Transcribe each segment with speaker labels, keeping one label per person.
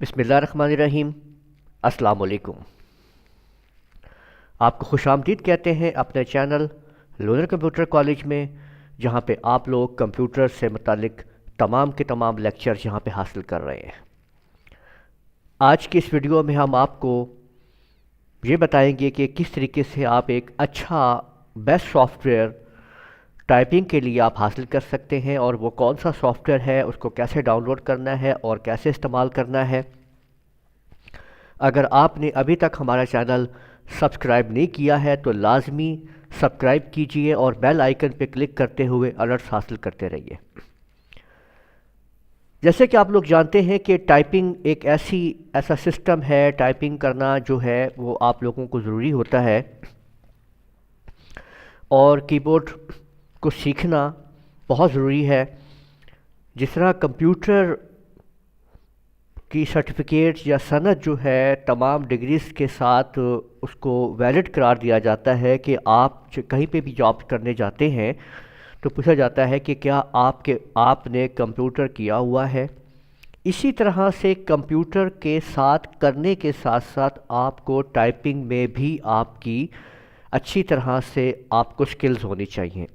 Speaker 1: بسم اللہ الرحمن الرحیم۔ السلام علیکم۔ آپ کو خوش آمدید کہتے ہیں اپنے چینل لونر کمپیوٹر کالج میں، جہاں پہ آپ لوگ کمپیوٹر سے متعلق تمام کے تمام لیکچر یہاں پہ حاصل کر رہے ہیں۔ آج کی اس ویڈیو میں ہم آپ کو یہ بتائیں گے کہ کس طریقے سے آپ ایک اچھا بیسٹ سافٹ ویئر ٹائپنگ کے لیے آپ حاصل کر سکتے ہیں، اور وہ کون سا سافٹ ویئر ہے، اس کو کیسے ڈاؤن لوڈ کرنا ہے اور کیسے استعمال کرنا ہے۔ اگر آپ نے ابھی تک ہمارا چینل سبسکرائب نہیں کیا ہے تو لازمی سبسکرائب کیجئے اور بیل آئیکن پہ کلک کرتے ہوئے الرٹس حاصل کرتے رہیے۔ جیسے کہ آپ لوگ جانتے ہیں کہ ٹائپنگ ایک ایسا سسٹم ہے، ٹائپنگ کرنا جو ہے وہ آپ لوگوں کو ضروری ہوتا ہے، اور کی بورڈ کو سیکھنا بہت ضروری ہے۔ جس طرح کمپیوٹر کی سرٹیفکیٹ یا سند جو ہے تمام ڈگریز کے ساتھ اس کو ویلڈ قرار دیا جاتا ہے کہ آپ کہیں پہ بھی جاب کرنے جاتے ہیں تو پوچھا جاتا ہے کہ کیا آپ نے کمپیوٹر کیا ہوا ہے۔ اسی طرح سے کمپیوٹر کے ساتھ کرنے کے ساتھ ساتھ آپ کو ٹائپنگ میں بھی آپ کی اچھی طرح سے آپ کو سکلز ہونی چاہیے۔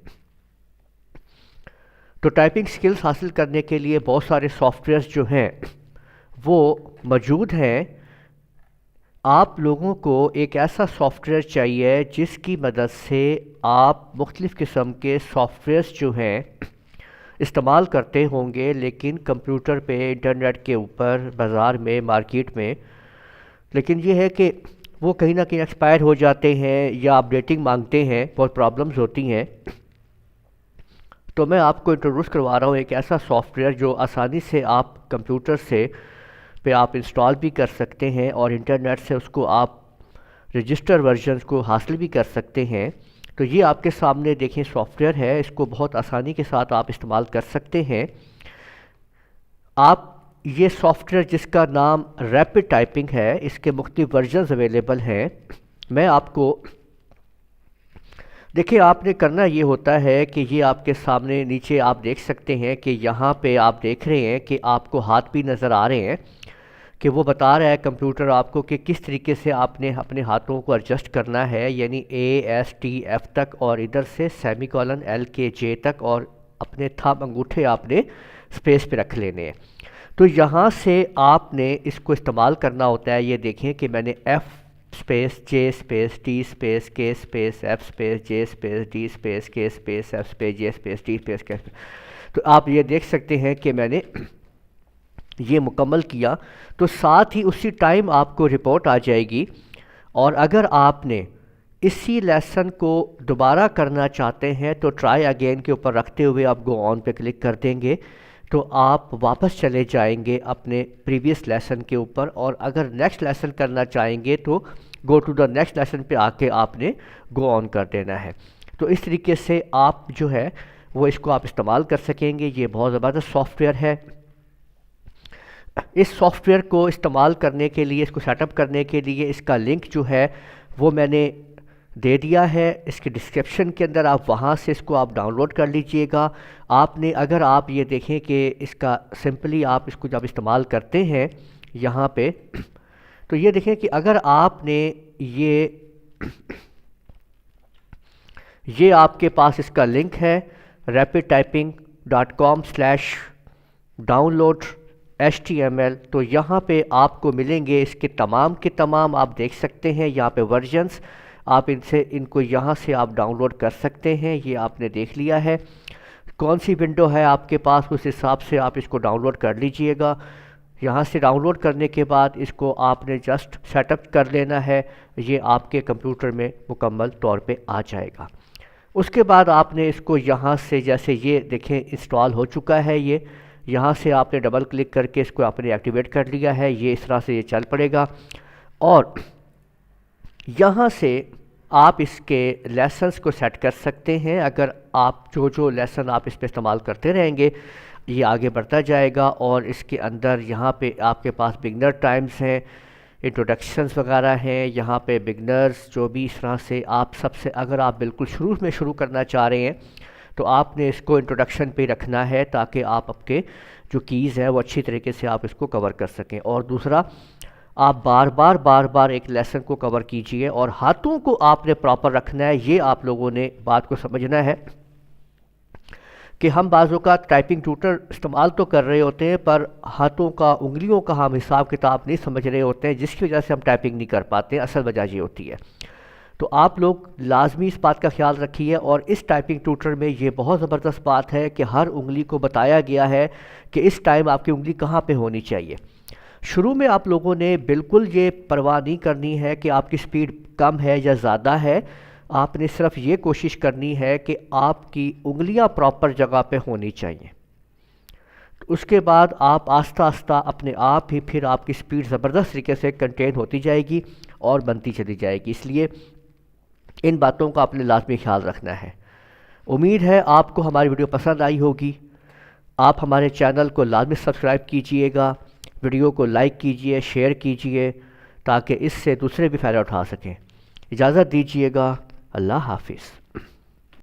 Speaker 1: تو ٹائپنگ سکلز حاصل کرنے کے لیے بہت سارے سافٹ ویئرز جو ہیں وہ موجود ہیں۔ آپ لوگوں کو ایک ایسا سافٹ ویئر چاہیے جس کی مدد سے آپ مختلف قسم کے سافٹ ویئرز جو ہیں استعمال کرتے ہوں گے، لیکن کمپیوٹر پہ، انٹرنیٹ کے اوپر، بازار میں، مارکیٹ میں، لیکن یہ ہے کہ وہ کہیں نہ کہیں ایکسپائر ہو جاتے ہیں یا اپڈیٹنگ مانگتے ہیں، بہت پرابلمز ہوتی ہیں۔ تو میں آپ کو انٹروڈیوس کروا رہا ہوں ایک ایسا سافٹ ویئر جو آسانی سے آپ کمپیوٹر سے پہ آپ انسٹال بھی کر سکتے ہیں اور انٹرنیٹ سے اس کو آپ رجسٹر ورژنز کو حاصل بھی کر سکتے ہیں۔ تو یہ آپ کے سامنے دیکھیں سافٹ ویئر ہے، اس کو بہت آسانی کے ساتھ آپ استعمال کر سکتے ہیں۔ آپ یہ سافٹ ویئر جس کا نام ریپڈ ٹائپنگ ہے، اس کے مختلف ورژنز اویلیبل ہیں۔ میں آپ کو دیکھیں، آپ نے کرنا یہ ہوتا ہے کہ یہ آپ کے سامنے نیچے آپ دیکھ سکتے ہیں کہ یہاں پہ آپ دیکھ رہے ہیں کہ آپ کو ہاتھ بھی نظر آ رہے ہیں کہ وہ بتا رہا ہے کمپیوٹر آپ کو کہ کس طریقے سے آپ نے اپنے ہاتھوں کو ایڈجسٹ کرنا ہے، یعنی ASTF تک اور ادھر سے سیمی کولن LKJ تک، اور اپنے تھم انگوٹھے آپ نے سپیس پہ رکھ لینے ہیں۔ تو یہاں سے آپ نے اس کو استعمال کرنا ہوتا ہے۔ یہ دیکھیں کہ میں نے F space J space T space K space F space J space D space K space F space J space T space K، تو آپ یہ دیکھ سکتے ہیں کہ میں نے یہ مکمل کیا۔ تو ساتھ ہی اسی ٹائم آپ کو رپورٹ آ جائے گی، اور اگر آپ نے اسی لیسن کو دوبارہ کرنا چاہتے ہیں تو ٹرائی اگین کے اوپر رکھتے ہوئے آپ گو آن پہ کلک کر دیں گے تو آپ واپس چلے جائیں گے اپنے پریویس لیسن کے اوپر، اور اگر نیکسٹ لیسن کرنا چاہیں گے تو go to the next lesson پہ آ کے آپ نے گو آن کر دینا ہے۔ تو اس طریقے سے آپ جو ہے وہ اس کو آپ استعمال کر سکیں گے۔ یہ بہت زبردست سافٹ ویئر ہے۔ اس سافٹ ویئر کو استعمال کرنے کے لیے، اس کو سیٹ اپ کرنے کے لیے، اس کا لنک جو ہے وہ میں نے دے دیا ہے اس کے ڈسکرپشن کے اندر، آپ وہاں سے اس کو آپ ڈاؤن لوڈ کر لیجئے گا۔ آپ نے اگر آپ یہ دیکھیں کہ اس کا سمپلی آپ اس کو جب استعمال کرتے ہیں یہاں پہ، تو یہ دیکھیں کہ اگر آپ نے یہ آپ کے پاس اس کا لنک ہے rapidtyping.com/download.html، تو یہاں پہ آپ کو ملیں گے اس کے تمام آپ دیکھ سکتے ہیں یہاں پہ ورژنز، آپ ان کو یہاں سے آپ ڈاؤن لوڈ کر سکتے ہیں۔ یہ آپ نے دیکھ لیا ہے کون سی ونڈو ہے آپ کے پاس، اس حساب سے آپ اس کو ڈاؤن لوڈ کر لیجئے گا۔ یہاں سے ڈاؤن لوڈ کرنے کے بعد اس کو آپ نے جسٹ سیٹ اپ کر لینا ہے، یہ آپ کے کمپیوٹر میں مکمل طور پہ آ جائے گا۔ اس کے بعد آپ نے اس کو یہاں سے، جیسے یہ دیکھیں انسٹال ہو چکا ہے، یہ یہاں سے آپ نے ڈبل کلک کر کے اس کو آپ نے ایکٹیویٹ کر لیا ہے، یہ اس طرح سے یہ چل پڑے گا، اور یہاں سے آپ اس کے لیسنز کو سیٹ کر سکتے ہیں۔ اگر آپ جو لیسن آپ اس پہ استعمال کرتے رہیں گے یہ آگے بڑھتا جائے گا، اور اس کے اندر یہاں پہ آپ کے پاس بگنر ٹائمز ہیں، انٹروڈکشنز وغیرہ ہیں، یہاں پہ بگنرز جو بھی اس طرح سے آپ اگر آپ بالکل شروع کرنا چاہ رہے ہیں تو آپ نے اس کو انٹروڈکشن پہ رکھنا ہے تاکہ آپ کے جو کیز ہیں وہ اچھی طریقے سے آپ اس کو کور کر سکیں. اور دوسرا، آپ بار بار ایک لیسن کو کور کیجئے اور ہاتھوں کو آپ نے پراپر رکھنا ہے. یہ آپ لوگوں نے بات کو سمجھنا ہے کہ ہم بعض اوقات ٹائپنگ ٹیوٹر استعمال تو کر رہے ہوتے ہیں پر ہاتھوں کا، انگلیوں کا ہم حساب کتاب نہیں سمجھ رہے ہوتے ہیں، جس کی وجہ سے ہم ٹائپنگ نہیں کر پاتے ہیں. اصل وجہ یہ ہوتی ہے. تو آپ لوگ لازمی اس بات کا خیال رکھیے. اور اس ٹائپنگ ٹیوٹر میں یہ بہت زبردست بات ہے کہ ہر انگلی کو بتایا گیا ہے کہ اس ٹائم آپ کی انگلی کہاں پہ ہونی چاہیے. شروع میں آپ لوگوں نے بالکل یہ پرواہ نہیں کرنی ہے کہ آپ کی سپیڈ کم ہے یا زیادہ ہے. آپ نے صرف یہ کوشش کرنی ہے کہ آپ کی انگلیاں پراپر جگہ پہ ہونی چاہیے. اس کے بعد آپ آہستہ آہستہ اپنے آپ ہی پھر آپ کی سپیڈ زبردست طریقے سے کنٹین ہوتی جائے گی اور بنتی چلی جائے گی. اس لیے ان باتوں کا آپ نے لازمی خیال رکھنا ہے. امید ہے آپ کو ہماری ویڈیو پسند آئی ہوگی. آپ ہمارے چینل کو لازمی سبسکرائب کیجئے گا، ویڈیو کو لائک کیجئے، شیئر کیجئے تاکہ اس سے دوسرے بھی فائدہ اٹھا سکیں. اجازت دیجئے گا. اللہ حافظ.